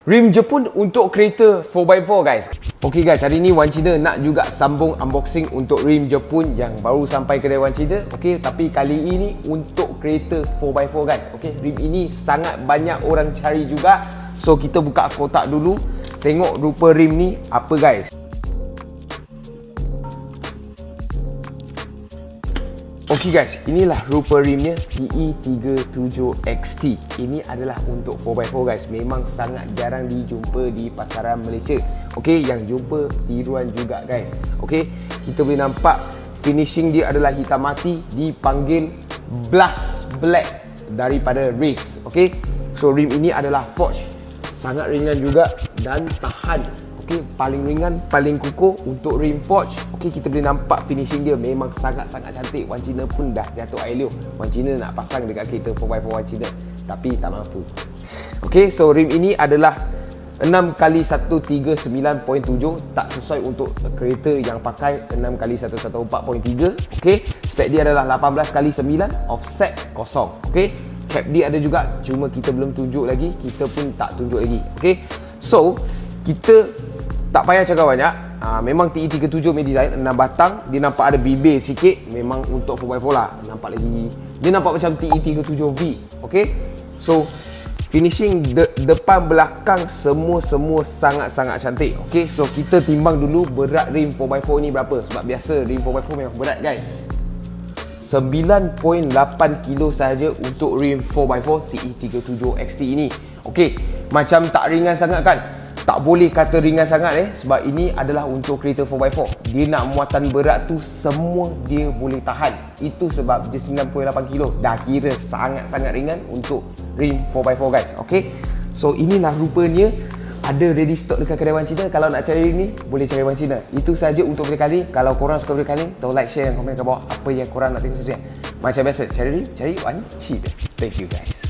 Rim Jepun untuk kereta 4x4 guys. Okay guys, hari ni Wan Cina nak juga sambung unboxing untuk rim Jepun yang baru sampai kedai Wan Cina. Okay, tapi kali ini untuk kereta 4x4 guys. Okay, rim ini sangat banyak orang cari juga. So kita buka kotak dulu, tengok rupa rim ni apa guys. Okay guys, inilah rupa rimnya TE37XT. Ini adalah untuk 4x4 guys. Memang sangat jarang dijumpa di pasaran Malaysia. Okay, yang jumpa tiruan juga guys. Okay, kita boleh nampak finishing dia adalah hitam mati, dipanggil Blast Black daripada Race. Okay, so rim ini adalah forged, sangat ringan juga dan tahan. Okay, paling ringan, paling kukuh untuk rim forge. Okay, kita boleh nampak finishing dia memang sangat-sangat cantik. Wan Cina pun dah jatuh air liur. Wan Cina nak pasang dekat kereta 4x4 Wan Cina, tapi tak mampu. Okay, so rim ini adalah 6x139.7. Tak sesuai untuk kereta yang pakai 6x114.3. Okay, spek dia adalah 18x9, offset kosong. Okay, cap dia ada juga, cuma kita belum tunjuk lagi. Kita pun tak tunjuk lagi. Okay, so kita tak payah cakap banyak. Memang TE37 punya design 6 batang. Dia nampak ada bibir sikit. Memang untuk 4x4 lah. Nampak lagi, dia nampak macam TE37V. Okay, so finishing depan belakang semua sangat-sangat cantik. Okay, so kita timbang dulu berat rim 4x4 ni berapa. Sebab biasa rim 4x4 memang berat guys. 9.8 kilo saja untuk rim 4x4 TE37XT ini. Okay, macam tak ringan sangat kan? Tak boleh kata ringan sangat sebab ini adalah untuk kereta 4x4. Dia nak muatan berat tu semua dia boleh tahan. Itu sebab dia 9.8 kilo. Dah kira sangat-sangat ringan untuk rim 4x4 guys. Okay, so inilah rupanya. Ada ready stock dekat kedai Wan Cina. Kalau nak cari ni, boleh cari Wan Cina. Itu saja untuk video kali. Kalau korang suka video kali, tolong like, share dan komen kat bawah apa yang korang nak tengok seterusnya. Macam biasa, cari Wan Cina. Thank you guys.